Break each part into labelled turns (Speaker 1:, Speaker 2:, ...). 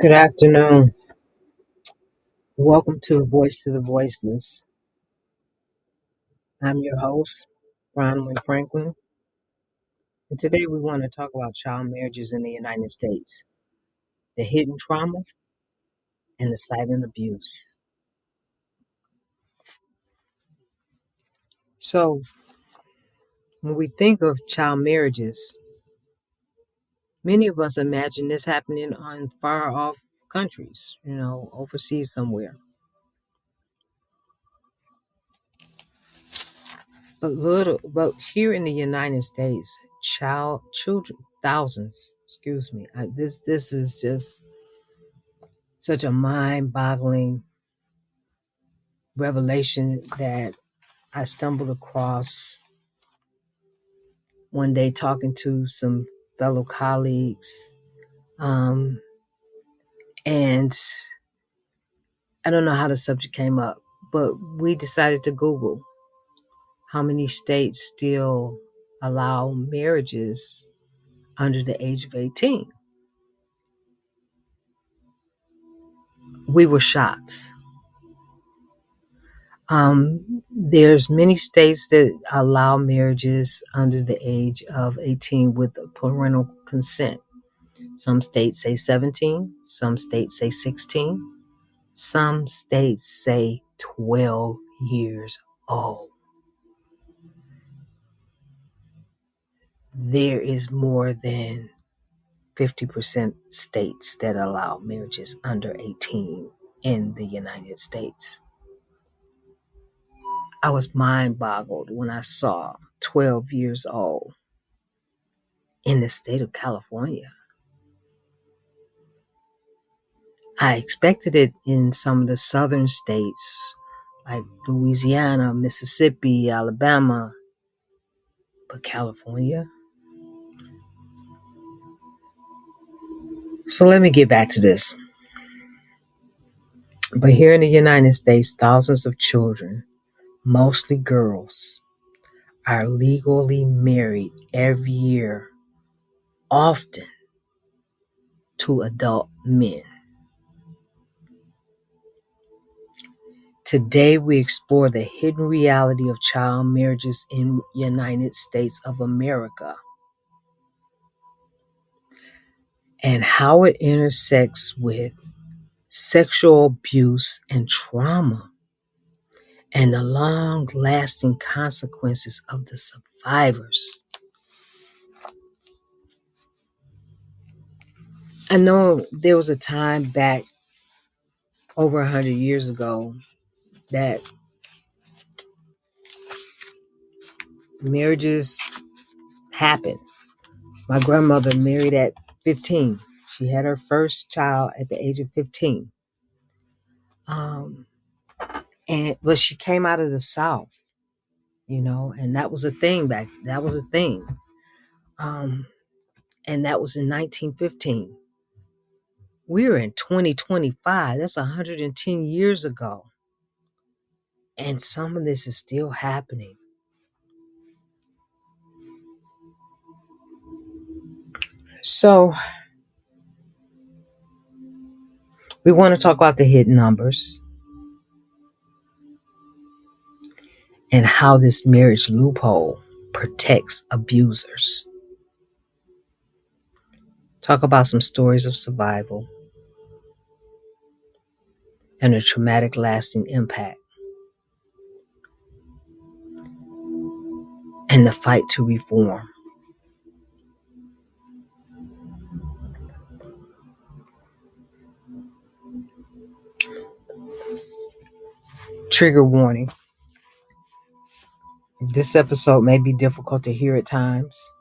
Speaker 1: Good afternoon. Welcome to Voice to the Voiceless. I'm your host, Bronwyn Franklin, and today we want to talk about child marriages in the United States, the hidden trauma and the silent abuse. So, when we think of child marriages, many of us imagine this happening on far off countries, overseas somewhere. But here in the United States, children, thousands, excuse me. This is just such a mind-boggling revelation that I stumbled across one day talking to some fellow colleagues. Um, and I don't know how the subject came up, but we decided to Google how many states still allow marriages under the age of 18. We were shocked. There's many states that allow marriages under the age of 18 with parental consent. Some states say 17, some states say 16, some states say 12 years old. There is more than 50% states that allow marriages under 18 in the United States. I was mind boggled when I saw 12 years old in the state of California. I expected it in some of the southern states like Louisiana, Mississippi, Alabama, but California? So let me get back to this. But here in the United States, thousands of children, mostly girls, are legally married every year, often to adult men. Today, we explore the hidden reality of child marriages in the United States of America and how it intersects with sexual abuse and trauma and the long lasting consequences of the survivors. I know there was a time back over 100 years ago that marriages happened. My grandmother married at 15. She had her first child at the age of 15. Um, but she came out of the South, and that was a thing back. That was a thing. Um, and that was in 1915. We're in 2025. That's 110 years ago. And some of this is still happening. So we want to talk about the hidden numbers and how this marriage loophole protects abusers. Talk about some stories of survival and a traumatic lasting impact and the fight to reform. Trigger warning. This episode may be difficult to hear at times.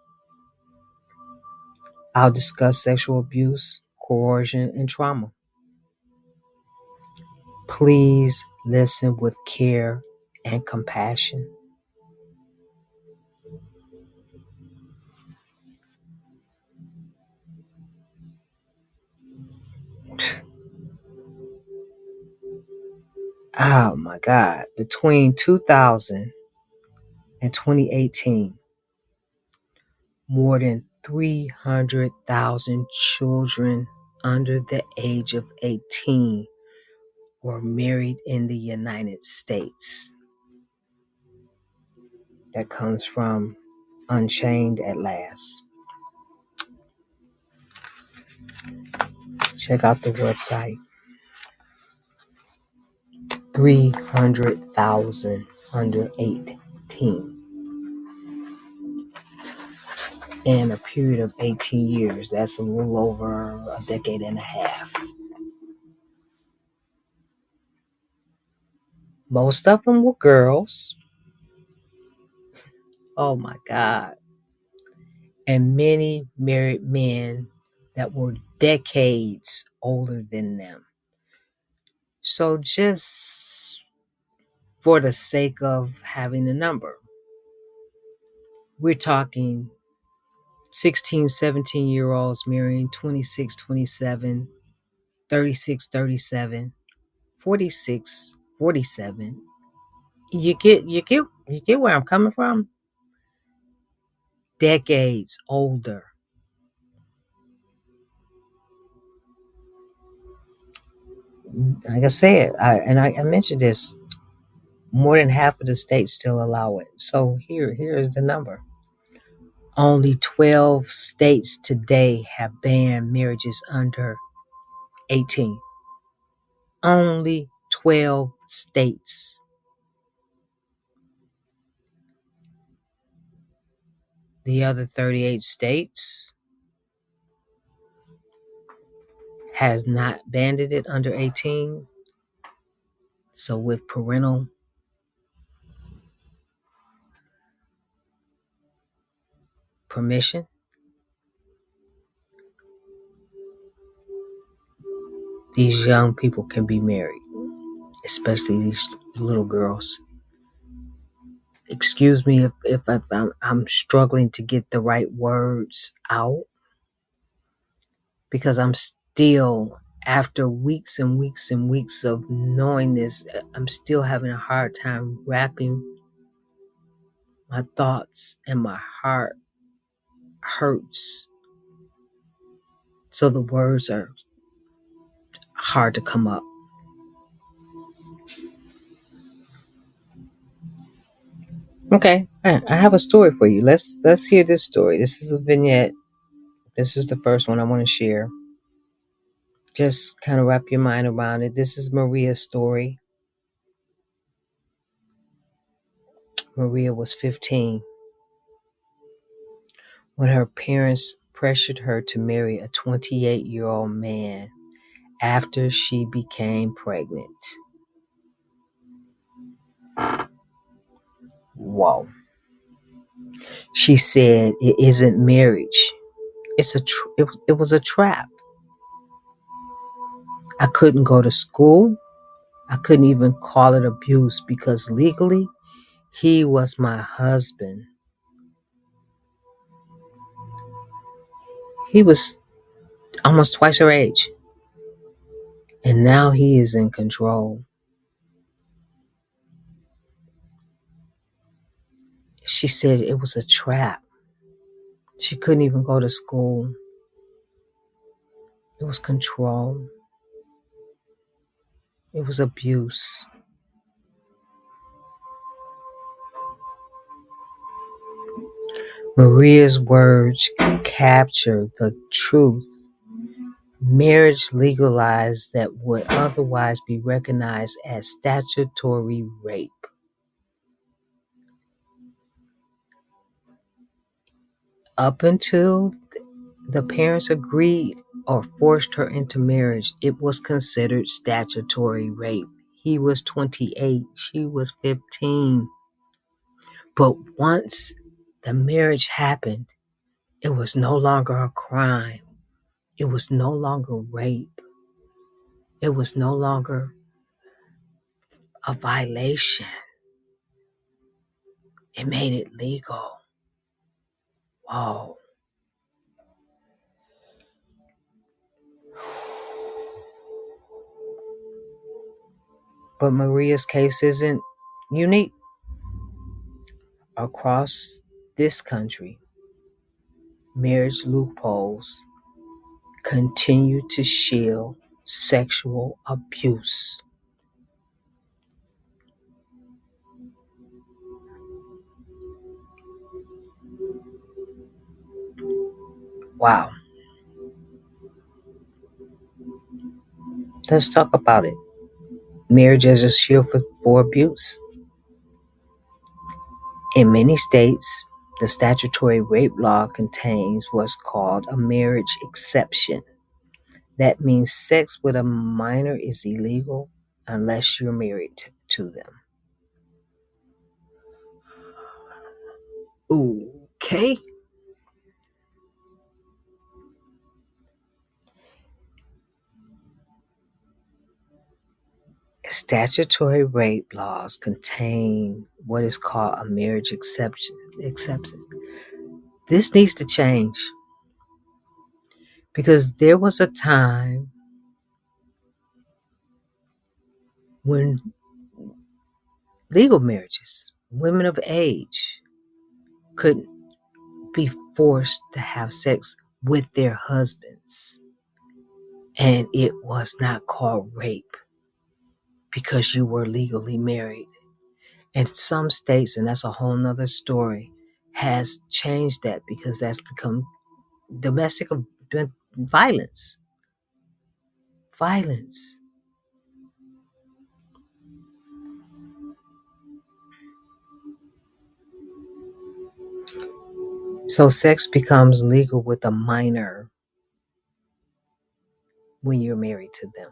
Speaker 1: I'll discuss sexual abuse, coercion, and trauma. Please listen with care and compassion. Oh my God. Between 2000 and 2018, more than 300,000 children under the age of 18 were married in the United States. That comes from Unchained at Last. Check out the website. 300,000 under 18 in a period of 18 years. That's a little over a decade and a half. Most of them were girls. Oh my God. And many married men that were decades older than them. So just for the sake of having a number, we're talking 16, 17-year-olds marrying 26, 27, 36, 37, 46, 47. You get where I'm coming from? Decades older. Like I said, I mentioned this, more than half of the states still allow it. So here is the number. Only 12 states today have banned marriages under 18. Only 12 states. The other 38 states has not banned it under 18. So with parental permission, these young people can be married, especially these little girls. Excuse me if I'm struggling to get the right words out, because I'm still, after weeks and weeks and weeks of knowing this, I'm still having a hard time wrapping my thoughts, and my heart hurts. So the words are hard to come up. Okay, I have a story for you. Let's hear this story. This is a vignette. This is the first one I want to share. Just kind of wrap your mind around it. This is Maria's story. Maria was 15 when her parents pressured her to marry a 28-year-old man after she became pregnant. Whoa. She said it isn't marriage. It was a trap. I couldn't go to school. I couldn't even call it abuse because legally he was my husband. He was almost twice her age. And now he is in control. She said it was a trap. She couldn't even go to school. It was control. It was abuse. Maria's words capture the truth. Marriage legalized that would otherwise be recognized as statutory rape. Up until the parents agreed or forced her into marriage, it was considered statutory rape. He was 28, she was 15. But once the marriage happened, it was no longer a crime. It was no longer rape. It was no longer a violation. It made it legal. Whoa. But Maria's case isn't unique. Across this country, marriage loopholes continue to shield sexual abuse. Wow. Let's talk about it. Marriage as a shield for abuse. In many states, the statutory rape law contains what's called a marriage exception. That means sex with a minor is illegal unless you're married to them. Okay. Statutory rape laws contain what is called a marriage exception. This needs to change because there was a time when legal marriages, women of age, could be forced to have sex with their husbands. And it was not called rape because you were legally married. And some states, and that's a whole nother story, has changed that because that's become domestic violence. Violence. So sex becomes legal with a minor when you're married to them.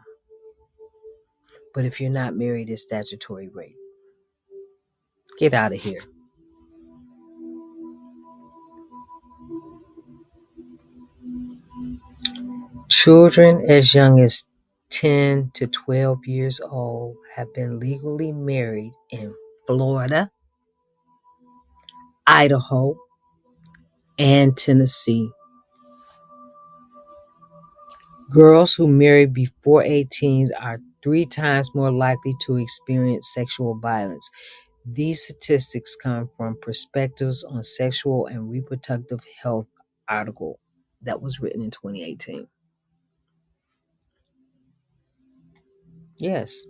Speaker 1: But if you're not married, it's statutory rape. Get out of here. Children as young as 10 to 12 years old have been legally married in Florida, Idaho, and Tennessee. Girls who marry before 18 are 3 times more likely to experience sexual violence. These statistics come from Perspectives on Sexual and Reproductive Health article that was written in 2018. Yes,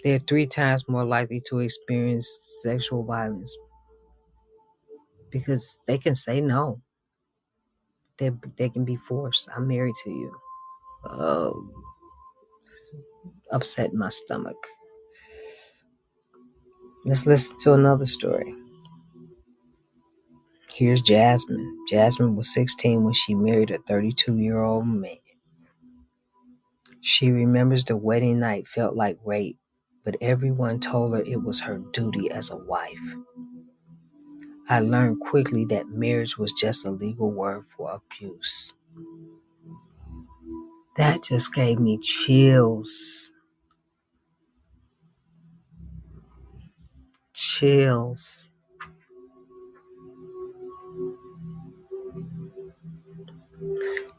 Speaker 1: they're 3 times more likely to experience sexual violence because they can say no. They can be forced. I'm married to you. Oh, upset my stomach. Let's listen to another story. Here's Jasmine. Jasmine was 16 when she married a 32-year-old man. She remembers the wedding night felt like rape, but everyone told her it was her duty as a wife. I learned quickly that marriage was just a legal word for abuse. That just gave me chills. Chills.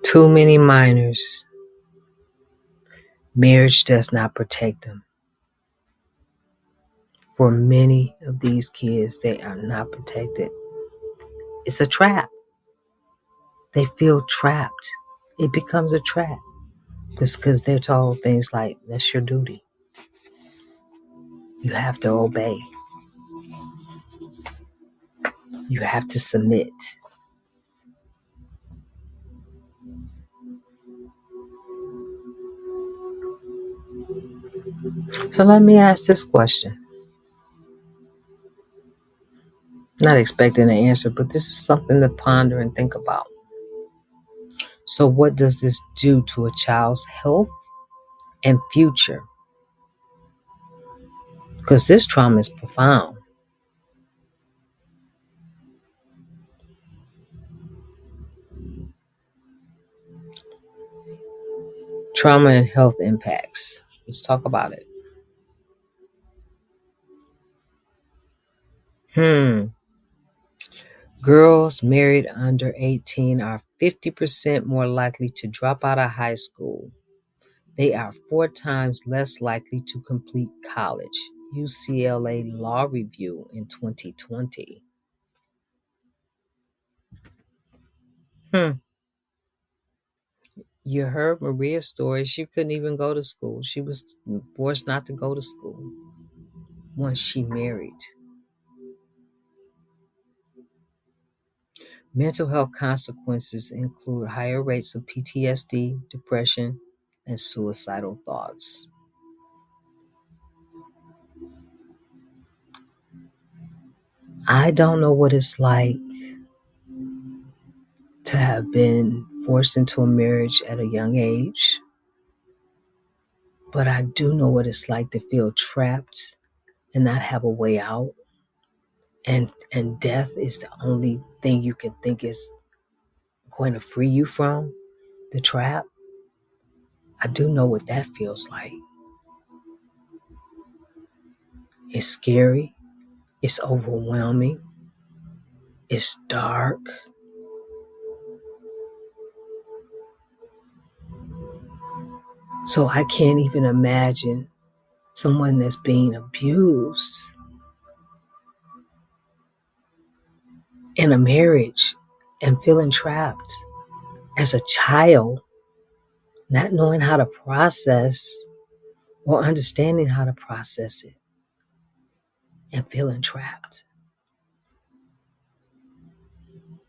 Speaker 1: Too many minors. Marriage does not protect them. For many of these kids, they are not protected. It's a trap. They feel trapped. It becomes a trap. Just because they're told things like, that's your duty. You have to obey. You have to submit. So let me ask this question. Not expecting an answer, but this is something to ponder and think about. So what does this do to a child's health and future? Because this trauma is profound. Trauma and health impacts. Let's talk about it. Girls married under 18 are 50% more likely to drop out of high school. They are 4 times less likely to complete college. UCLA Law Review in 2020. You heard Maria's story. She couldn't even go to school. She was forced not to go to school once she married. Mental health consequences include higher rates of PTSD, depression, and suicidal thoughts. I don't know what it's like to have been forced into a marriage at a young age, but I do know what it's like to feel trapped and not have a way out. And death is the only thing you can think is going to free you from the trap. I do know what that feels like. It's scary, it's overwhelming, it's dark. So I can't even imagine someone that's being abused in a marriage and feeling trapped as a child, not knowing how to process or understanding how to process it and feeling trapped,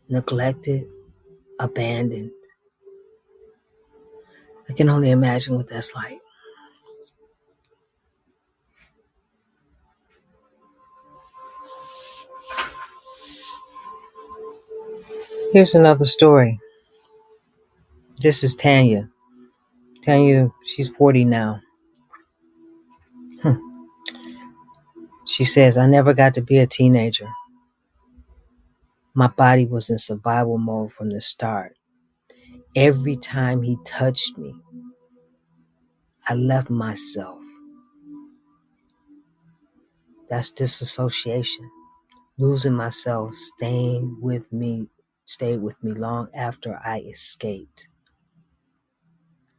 Speaker 1: neglected, abandoned. I can only imagine what that's like. Here's another story. This is Tanya. Tanya, she's 40 now. She says, I never got to be a teenager. My body was in survival mode from the start. Every time he touched me, I left myself. That's disassociation. Losing myself, stayed with me long after I escaped.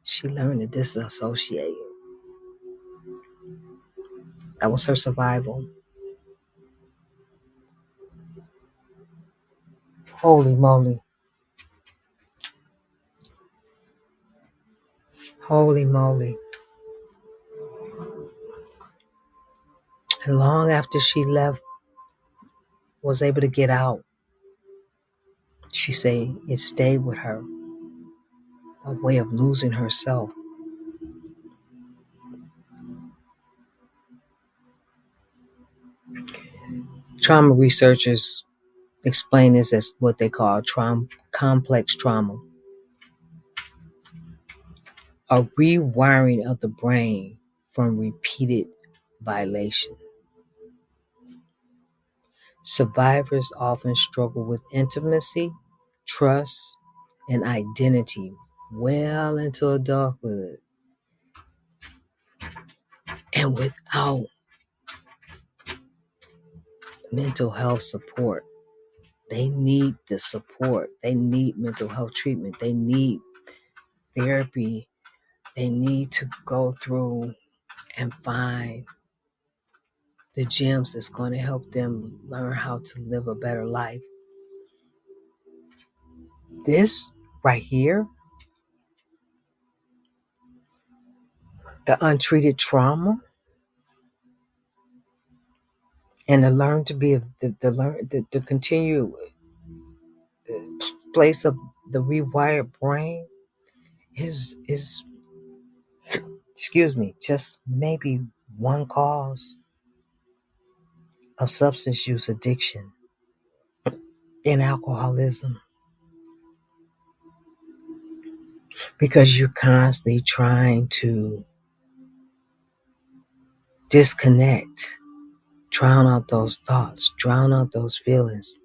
Speaker 1: She learned to disassociate. That was her survival. Holy moly. Holy moly. And long after she left, was able to get out, she said it stayed with her, a way of losing herself. Trauma researchers explain this as what they call complex trauma, a rewiring of the brain from repeated violation. Survivors often struggle with intimacy, trust, and identity well into adulthood. And without mental health support, they need the support. They need mental health treatment. They need therapy. They need to go through and find the gems that's going to help them learn how to live a better life. This right here, the untreated trauma, and to learn to be the continue place of the rewired brain is excuse me, just maybe one cause of substance use addiction and alcoholism, because you're constantly trying to disconnect, drown out those thoughts, drown out those feelings,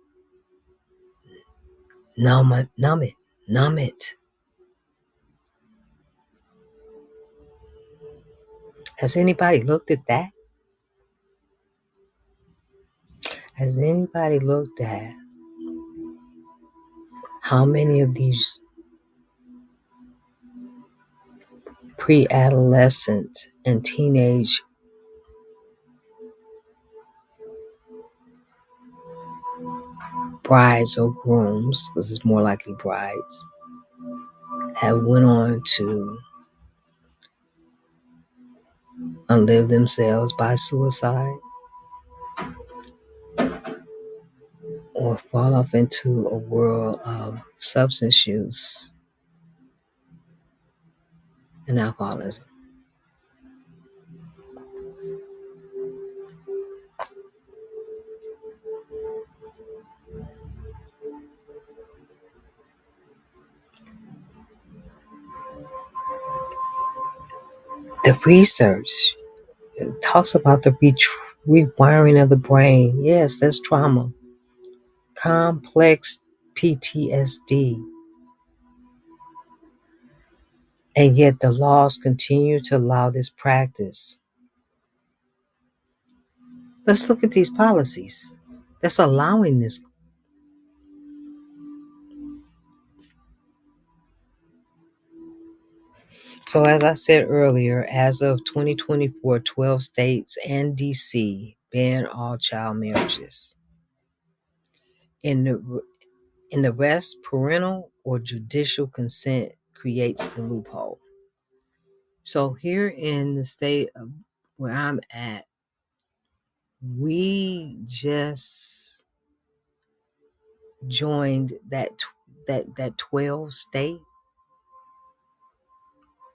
Speaker 1: numb it. Has anybody looked at that? Has anybody looked at how many of these pre-adolescent and teenage brides or grooms, because it's more likely brides, have went on to unlive themselves by suicide or fall off into a world of substance use and alcoholism. The research talks about the rewiring of the brain. Yes, that's trauma. Complex PTSD. And yet the laws continue to allow this practice. Let's look at these policies that's allowing this. So, as I said earlier, as of 2024, 12 states and DC ban all child marriages. In the rest, parental or judicial consent creates the loophole. So, here in the state of where I'm at, we just joined that 12 state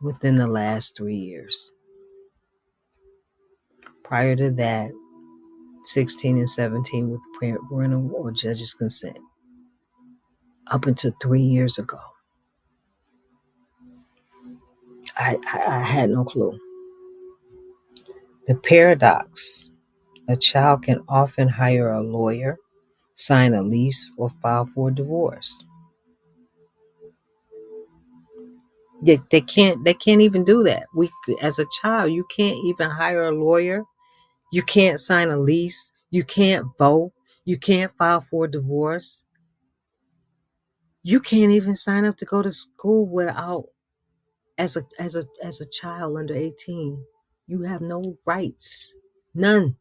Speaker 1: within the last 3 years. Prior to that, 16 and 17 with parental or judge's consent. Up until 3 years ago, I had no clue. The paradox: a child can often hire a lawyer, sign a lease, or file for a divorce. They can't even do that. As a child, you can't even hire a lawyer. You can't sign a lease. You can't vote. You can't file for a divorce. You can't even sign up to go to school without as a child under 18. You have no rights. None.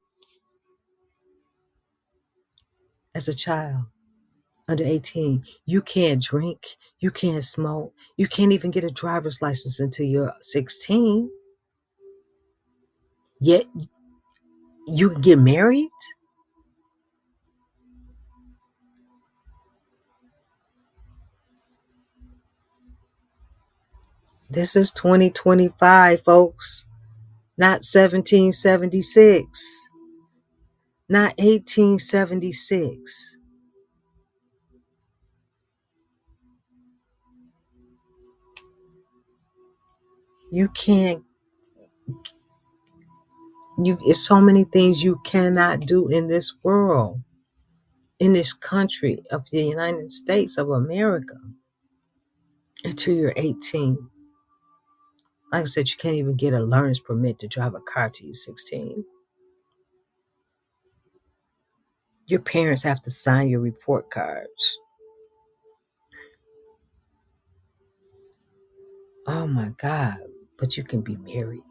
Speaker 1: As a child under 18. You can't drink. You can't smoke. You can't even get a driver's license until you're 16. Yet you can get married. This is 2025, folks. Not 1776. Not 1876. You can't, it's so many things you cannot do in this world, in this country of the United States of America until you're 18. Like I said, you can't even get a learner's permit to drive a car till you're 16. Your parents have to sign your report cards. Oh my God. But you can be married.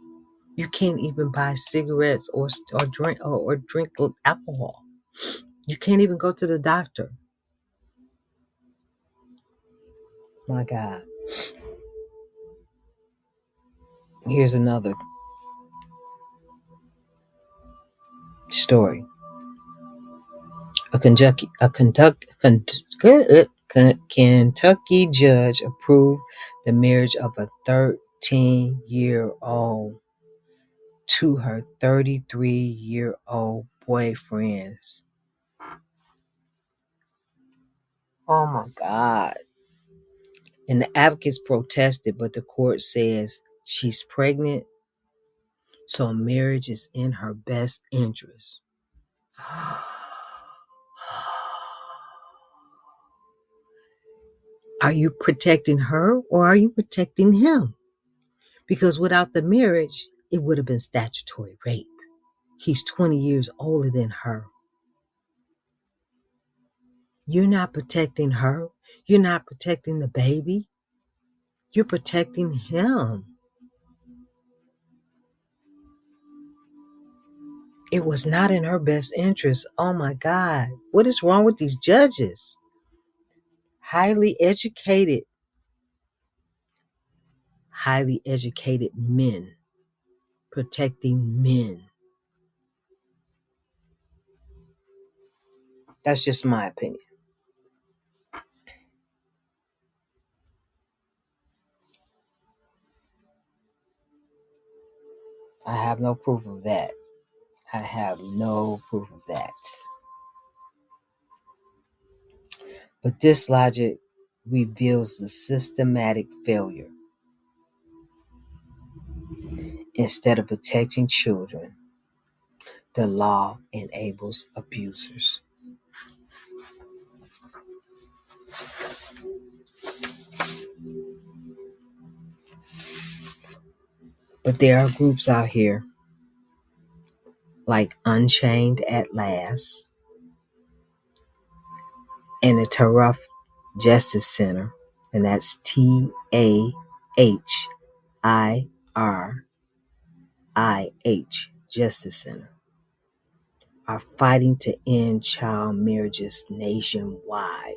Speaker 1: You can't even buy cigarettes or drink alcohol. You can't even go to the doctor. My God. Here's another story. Kentucky judge approved the marriage of a 13-year-old to her 33-year-old boyfriend. Oh my God. And the advocates protested, but the court says she's pregnant, so marriage is in her best interest. Are you protecting her or are you protecting him? Because without the marriage, it would have been statutory rape. He's 20 years older than her. You're not protecting her. You're not protecting the baby. You're protecting him. It was not in her best interest. Oh my God. What is wrong with these judges? Highly educated, highly educated men protecting men. That's just my opinion. I have no proof of that. I have no proof of that. But this logic reveals the systematic failure. Instead of protecting children, the law enables abusers. But there are groups out here like Unchained at Last and the Tahirih Justice Center, and that's TAHIRIH Justice Center, are fighting to end child marriages nationwide.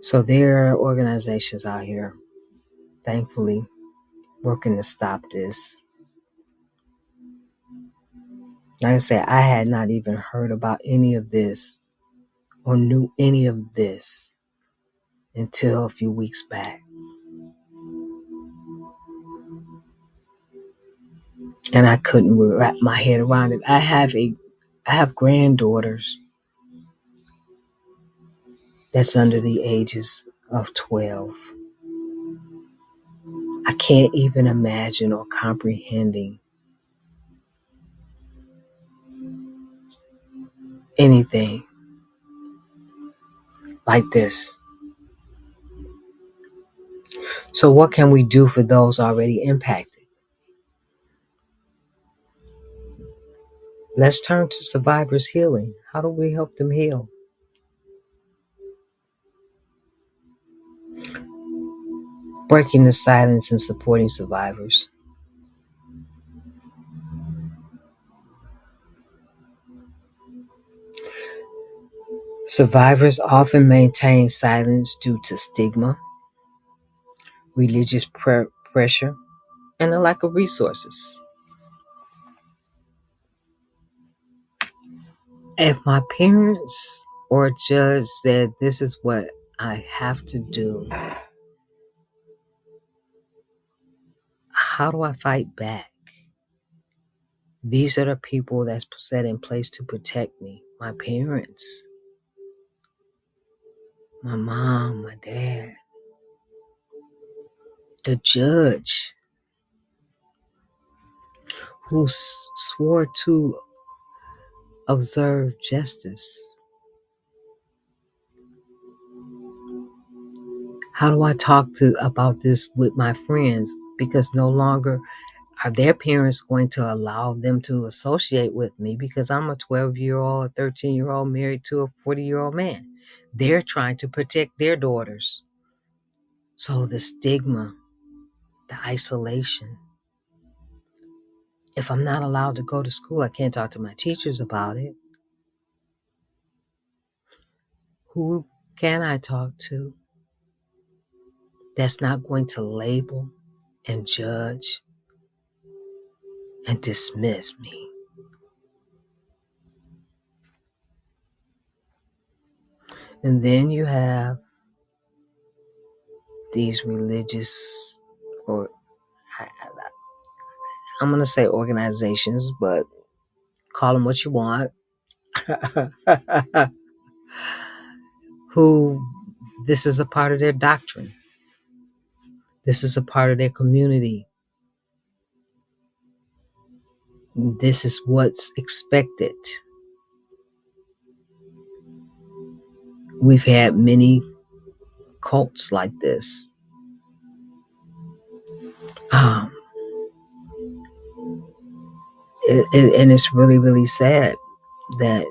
Speaker 1: So there are organizations out here, thankfully, working to stop this. Like I said, I had not even heard about any of this or knew any of this until a few weeks back. And I couldn't wrap my head around it. I have granddaughters that's under the ages of 12. I can't even imagine or comprehending anything like this. So what can we do for those already impacted? Let's turn to survivors healing. How do we help them heal? Breaking the silence and supporting survivors. Survivors often maintain silence due to stigma, religious pressure, and a lack of resources. If my parents or a judge said this is what I have to do, how do I fight back? These are the people that's set in place to protect me. My parents, my mom, my dad, the judge who swore to observe justice. How do I talk about this with my friends? Because no longer are their parents going to allow them to associate with me because I'm a 12-year-old, a 13-year-old married to a 40-year-old man. They're trying to protect their daughters. So the stigma, the isolation. If I'm not allowed to go to school, I can't talk to my teachers about it. Who can I talk to that's not going to label and judge and dismiss me? And then you have these religious, or I'm going to say organizations, but call them what you want, who this is a part of their doctrine. This is a part of their community. This is what's expected. We've had many cults like this. Um, and it's really, really sad that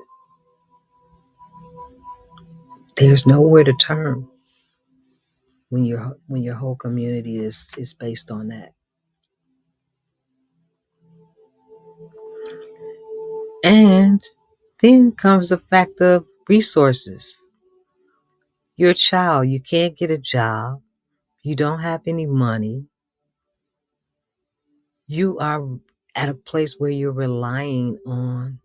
Speaker 1: there's nowhere to turn when your whole community is based on that. And then comes the fact of resources. You're a child, you can't get a job, you don't have any money, you are at a place where you're relying on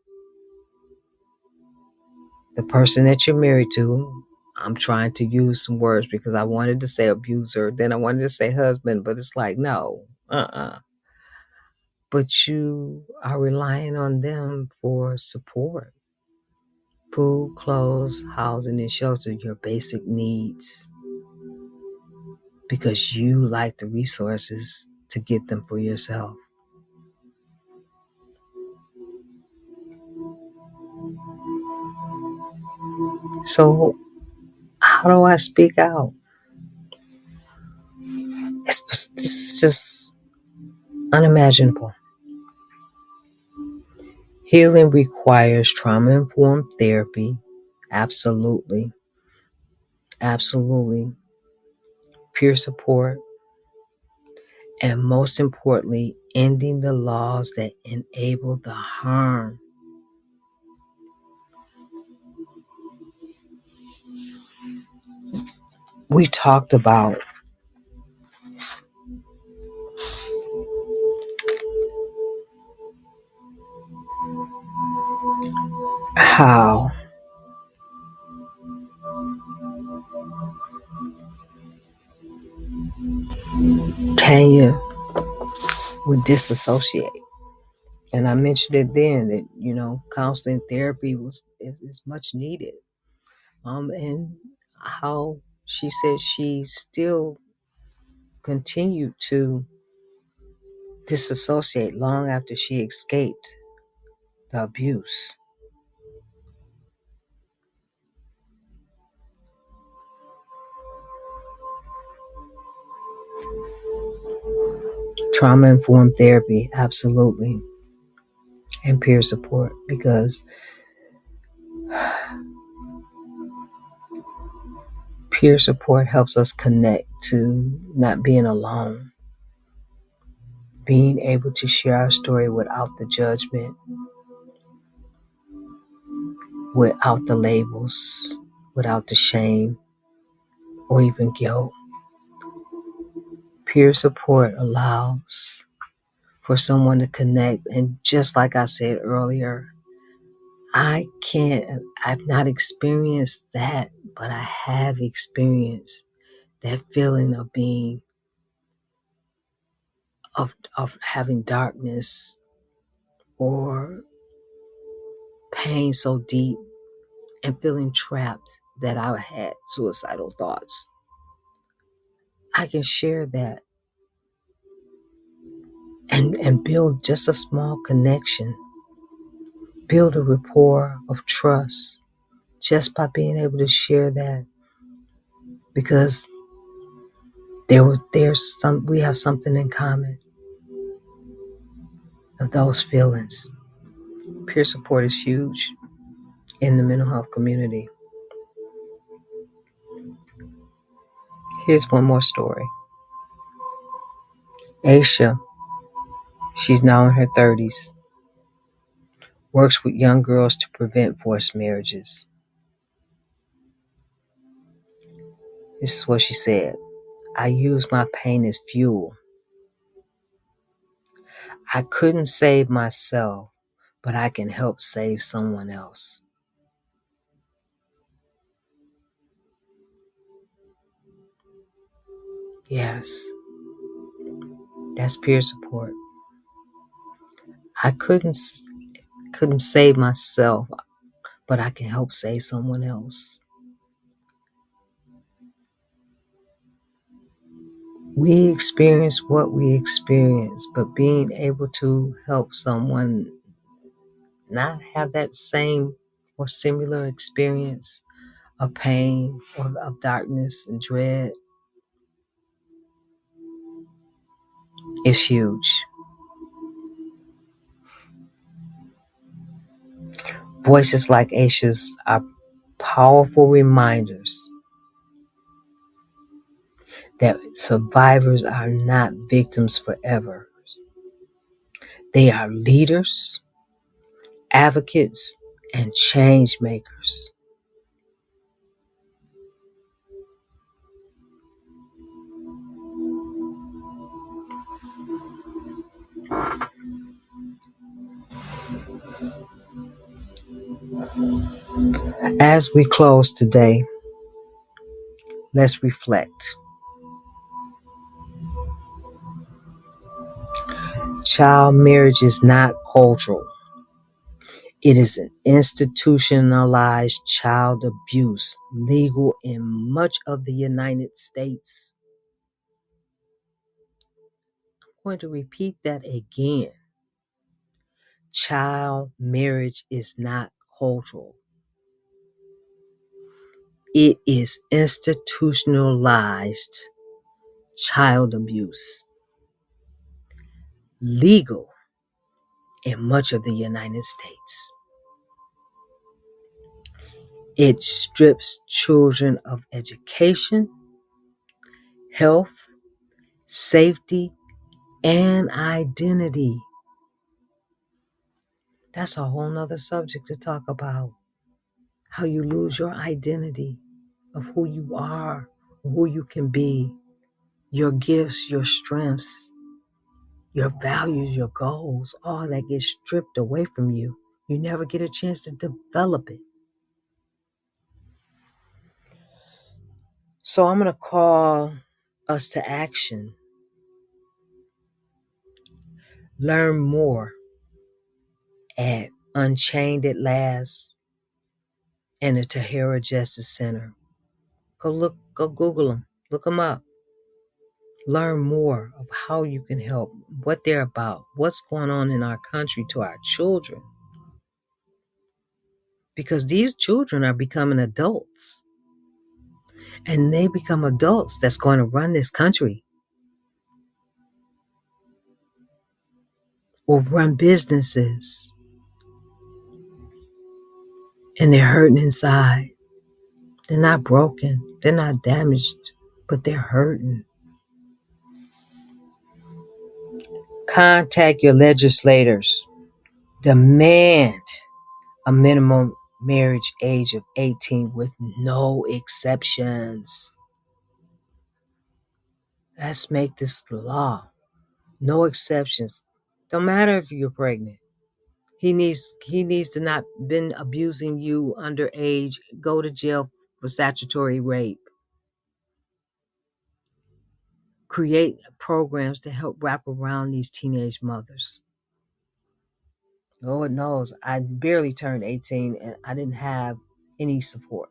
Speaker 1: the person that you're married to. I'm trying to use some words because I wanted to say abuser, then I wanted to say husband, but it's like, no, But you are relying on them for support: food, clothes, housing, and shelter, your basic needs, because you lack the resources to get them for yourself. So, how do I speak out? It's just unimaginable. Healing requires trauma informed therapy. Absolutely. Absolutely. Peer support. And most importantly, ending the laws that enable the harm. We talked about how Tanya would disassociate. And I mentioned it then that, counseling therapy is much needed. And how she said she still continued to disassociate long after she escaped the abuse. Trauma informed therapy, absolutely. And peer support, because peer support helps us connect to not being alone, being able to share our story without the judgment, without the labels, without the shame or even guilt. Peer support allows for someone to connect. And just like I said earlier, I've not experienced that, but I have experienced that feeling of being, of having darkness or pain so deep and feeling trapped that I had suicidal thoughts. I can share that and build just a small connection, build a rapport of trust just by being able to share that, because we have something in common of those feelings. Peer support is huge in the mental health community. Here's one more story. Aisha, she's now in her 30s, works with young girls to prevent forced marriages. This is what she said. I use my pain as fuel. I couldn't save myself, but I can help save someone else. Yes, that's peer support. I couldn't save myself, but I can help save someone else. We experience what we experience, but being able to help someone not have that same or similar experience of pain or of darkness and dread is huge. Voices like Aisha's are powerful reminders that survivors are not victims forever. They are leaders, advocates, and change makers. As we close today, let's reflect. Child marriage is not cultural. It is an institutionalized child abuse, legal in much of the United States. I'm going to repeat that again. Child marriage is not cultural. It is institutionalized child abuse, legal in much of the United States. It strips children of education, health, safety, and identity. That's a whole nother subject to talk about. How you lose your identity of who you are, who you can be, your gifts, your strengths, your values, your goals, all that gets stripped away from you. You never get a chance to develop it. So I'm going to call us to action. Learn more at Unchained at Last and the Tahirih Justice Center. Go Google them, look them up. Learn more of how you can help, what they're about, what's going on in our country to our children. Because these children are becoming adults. And they become adults that's going to run this country or run businesses. And they're hurting inside. They're not broken. They're not damaged, but they're hurting. Contact your legislators. Demand a minimum marriage age of 18 with no exceptions. Let's make this the law. No exceptions. Don't matter if you're pregnant. He needs to not been abusing you underage. Go to jail for statutory rape. Create programs to help wrap around these teenage mothers. Lord knows, I barely turned 18 and I didn't have any support.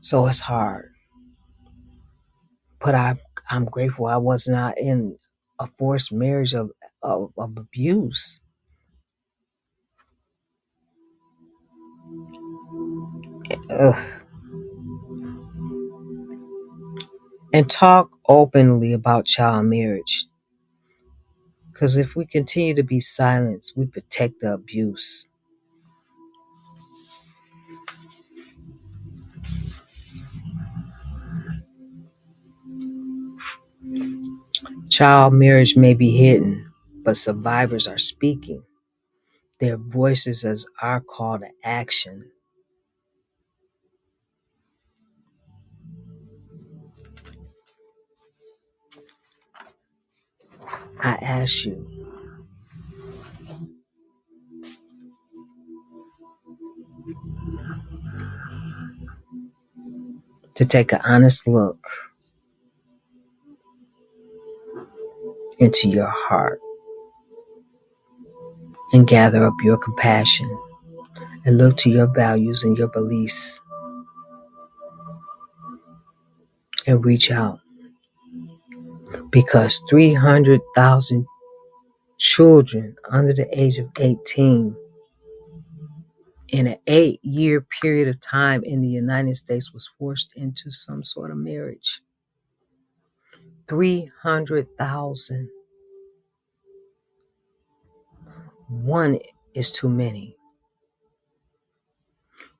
Speaker 1: So it's hard. But I'm grateful I was not in a forced marriage of abuse. Ugh. And talk openly about child marriage. Because if we continue to be silent, we protect the abuse. Child marriage may be hidden, but survivors are speaking. Their voices as our call to action. I ask you to take an honest look into your heart and gather up your compassion and look to your values and your beliefs and reach out, because 300,000 children under the age of 18 in an 8-year period of time in the United States was forced into some sort of marriage. 300,000. One is too many.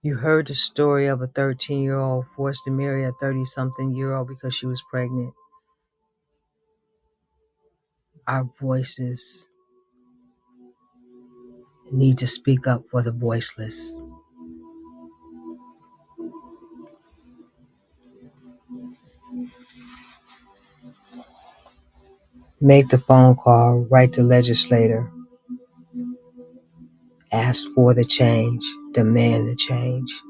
Speaker 1: You heard the story of a 13-year-old forced to marry a 30-something-year-old because she was pregnant. Our voices need to speak up for the voiceless. Make the phone call, write the legislator, ask for the change, demand the change.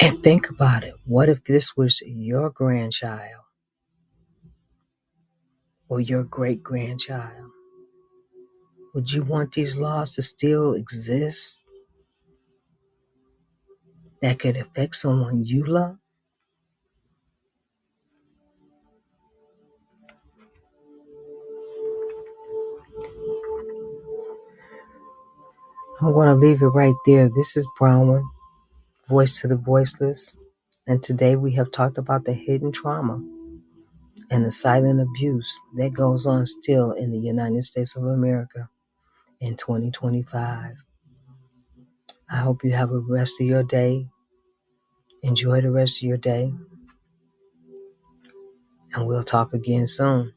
Speaker 1: And think about it. What if this was your grandchild or your great grandchild? Would you want these laws to still exist that could affect someone you love? I'm going to leave it right there. This is Brownman, Voice to the Voiceless. And today we have talked about the hidden trauma and the silent abuse that goes on still in the United States of America in 2025. I hope you have a rest of your day. Enjoy the rest of your day. And we'll talk again soon.